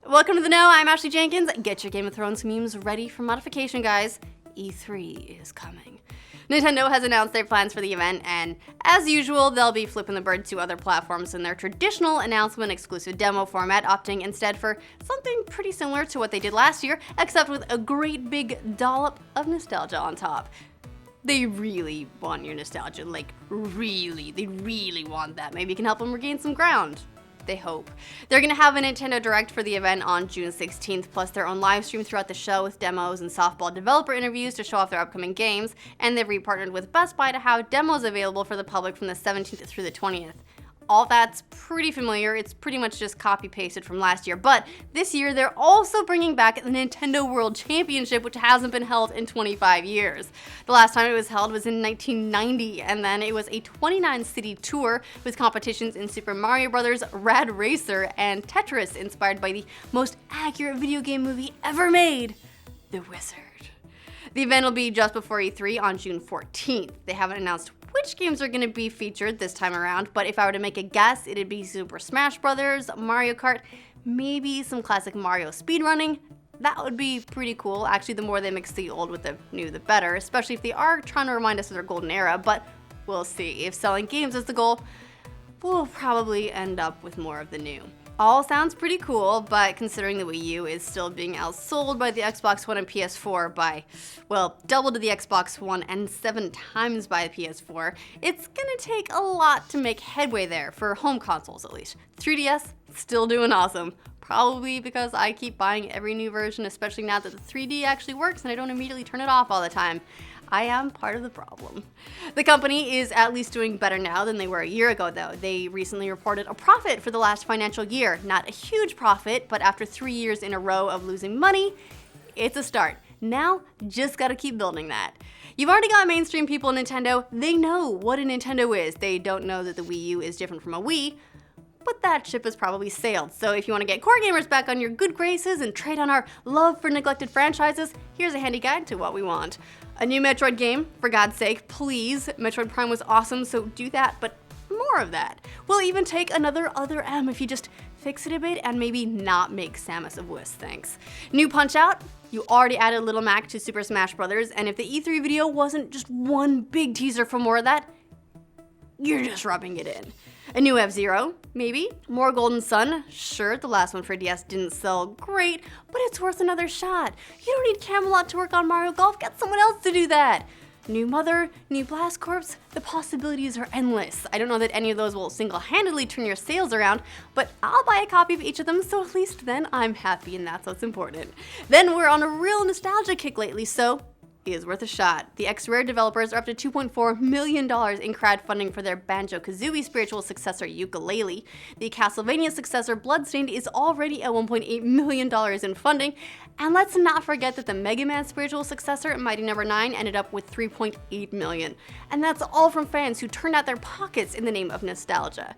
Welcome to the Know, I'm Ashley Jenkins. Get your Game of Thrones memes ready for modification, guys. E3 is coming. Nintendo has announced their plans for the event, and as usual, they'll be flipping the bird to other platforms in their traditional announcement exclusive demo format, opting instead for something pretty similar to what they did last year, except with a great big dollop of nostalgia on top. They really want your nostalgia, like really, they really want that. Maybe you can help them regain some ground. They hope. They're going to have a Nintendo Direct for the event on June 16th, plus their own live stream throughout the show with demos and softball developer interviews to show off their upcoming games, and they've repartnered with Best Buy to have demos available for the public from the 17th through the 20th. All that's pretty familiar, it's pretty much just copy-pasted from last year, but this year they're also bringing back the Nintendo World Championship, which hasn't been held in 25 years. The last time it was held was in 1990, and then it was a 29-city tour with competitions in Super Mario Bros., Rad Racer, and Tetris, inspired by the most accurate video game movie ever made, The Wizard. The event will be just before E3 on June 14th. They haven't announced which games are going to be featured this time around, but if I were to make a guess, it'd be Super Smash Bros., Mario Kart, maybe some classic Mario speedrunning. That would be pretty cool. Actually, the more they mix the old with the new, the better, especially if they are trying to remind us of their golden era, but we'll see. If selling games is the goal, we'll probably end up with more of the new. All sounds pretty cool, but considering the Wii U is still being outsold by the Xbox One and PS4 by, well, double to the Xbox One and 7 times by the PS4, it's gonna take a lot to make headway there, for home consoles at least. 3DS, still doing awesome. Probably because I keep buying every new version, especially now that the 3D actually works and I don't immediately turn it off all the time. I am part of the problem. The company is at least doing better now than they were a year ago, though. They recently reported a profit for the last financial year. Not a huge profit, but after 3 years in a row of losing money, it's a start. Now, just gotta keep building that. You've already got mainstream people in Nintendo. They know what a Nintendo is. They don't know that the Wii U is different from a Wii, but that ship has probably sailed. So if you want to get core gamers back on your good graces and trade on our love for neglected franchises, here's a handy guide to what we want. A new Metroid game, for God's sake, please. Metroid Prime was awesome, so do that, but more of that. We'll even take another Other M if you just fix it a bit and maybe not make Samus a wuss, thanks. New Punch-Out! You already added Little Mac to Super Smash Bros., and if the E3 video wasn't just one big teaser for more of that, you're just rubbing it in. A new F-Zero, maybe. More Golden Sun, sure, the last one for DS didn't sell great, but it's worth another shot. You don't need Camelot to work on Mario Golf, get someone else to do that. New Mother, new Blast Corps, the possibilities are endless. I don't know that any of those will single-handedly turn your sales around, but I'll buy a copy of each of them, so at least then I'm happy and that's what's important. Then we're on a real nostalgia kick lately, so is worth a shot. The X-Rare developers are up to $2.4 million in crowdfunding for their Banjo-Kazooie spiritual successor Yooka-Laylee. The Castlevania successor Bloodstained is already at $1.8 million in funding. And let's not forget that the Mega Man spiritual successor, Mighty No. 9, ended up with $3.8 million. And that's all from fans who turned out their pockets in the name of nostalgia.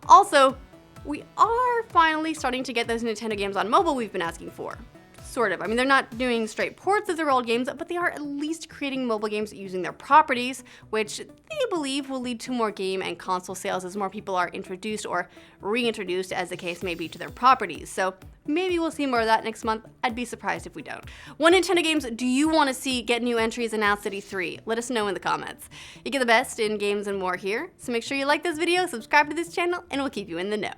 Also, we are finally starting to get those Nintendo games on mobile we've been asking for. Sort of. I mean, they're not doing straight ports of their old games, but they are at least creating mobile games using their properties, which they believe will lead to more game and console sales as more people are introduced or reintroduced, as the case may be, to their properties. So maybe we'll see more of that next month. I'd be surprised if we don't. What Nintendo games do you want to see get new entries announced at E3? Let us know in the comments. You get the best in games and more here, so make sure you like this video, subscribe to this channel, and we'll keep you in the know.